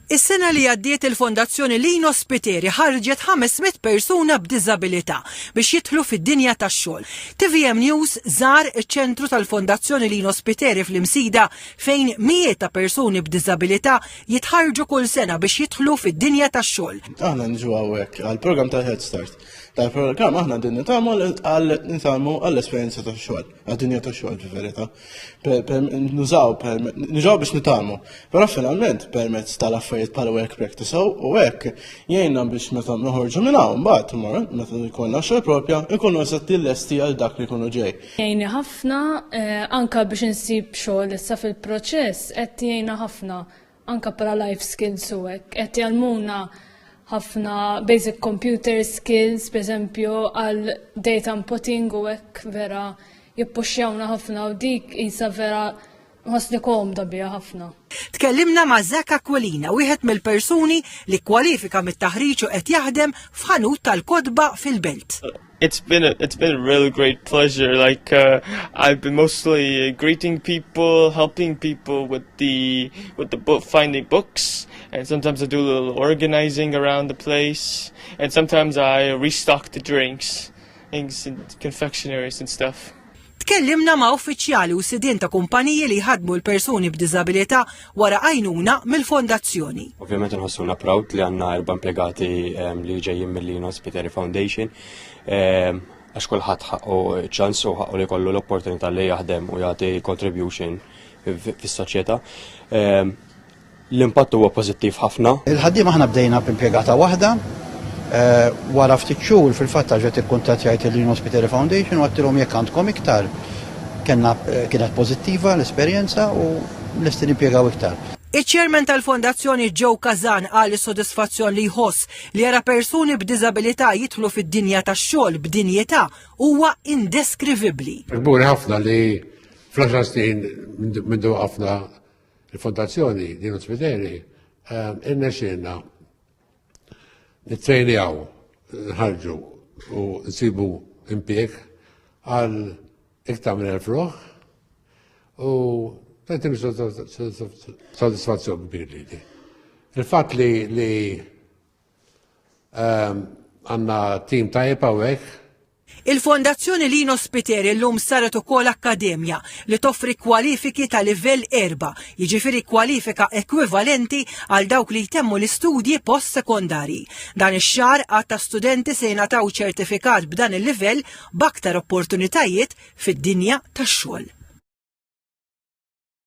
Is-sena li għaddiet il-Fondazzjoni Lino Spiteri ħarġet 500 persuna b'diżabilità biex jidħlu fid-dinja tax-xogħol. TVM News żar iċ-ċentru tal-Fondazzjoni Lino Spiteri fl-Imsida fejn mijiet ta' persuni b'diżabilità jitħarġu kull sena biex jidħlu fid-dinja tax-xogħol. Aħna niġu hawnhekk għall-programm ta' Head Start. Tal-programm aħna din nitalmu għall-esperjenza tax-xogħol, għad-dinja tax-xogħol fil-verità. Nużaw biex nitalmu. Però finalment permezz tal-affarijiet bħala work practice u hekk jgħinna biex meta noħorġu minn hawn mbagħad meta jkollna xogħol proprja nkunu eżatti lesti għal dak li jkunu ġej. Jgħinni ħafna anke biex insib xogħol issa fil-proċess qed jgħinna ħafna anke bħala life skills u hekk qed jgħalmuna ħafna basic computer skills, pereżempju għal data inputting u hekk vera jippuxxjawna ħafna u dik isa vera ħossni komda biha ħafna. Tkellimna ma' Zak Aquilina, wieħed mill-persuni li kwalifika mit-taħriġ u qed jaħdem f'ħanut tal-kodba fil-Belt. It's been a really great pleasure. I've been mostly greeting people, helping people with the book, finding books, and sometimes I do a little organizing around the place, and sometimes I restock the drinks, things and confectionaries and stuff. Tkellimna ma' uffiċjali u sidien ta' kumpaniji li jħadmu l-persuni b'diżabilità wara għajnuna mill-fondazzjoni. Ovvjament nħossuna proud li għandna 4 impjegati li ġejjin mill-Lino Spiteri Foundation għax kulħadd ħaqqu ċans u ħaqqu li jkollu l-opportunità li jaħdem u jagħti contribution fis-soċjetà. L-impatt huwa pożittiv ħafna. Il-ħaddiem aħna bdejna b'impjegata waħda. Wara ftit xhur fil-fatt ġiet ikkuntattjajt il-Lino Spiteri Foundation u għattilhom jekk għandkom iktar. Kienet pożittiva l-esperjenza u lesti nimpjegaw iktar. Iċ-Chairman tal-Fondazzjoni Joe Kazan qal is-sodisfazzjon li jħoss li jara persuni b'diżabilità jidħlu fid-dinja tax-xogħol b'dinjità huwa indeskrivibbli. Gburi ħafna li fl-10 snin mindu ħafna il-Fondazzjoni Lino Spiteri irnexxielna nittrejnjaw, nħarġu u nsibu impjeg għal iktar minn 1000 ruħ u għettim soddisfazzjon kbir li. Il-fatt li għanna tim tajjeb hawnhekk. Il-Fondazzjoni Lino Spiteri llum saret ukoll akkademja li toffri kwalifiki ta' livell 4, jiġifieri kwalifika ekwivalenti għal dawk li jtemmu l-istudji post-sekondari. Dan ix-xahar għad ta' studenti se jingħataw ċertifikat b'dan il-livell b'aktar opportunitajiet fid-dinja tax-xogħol.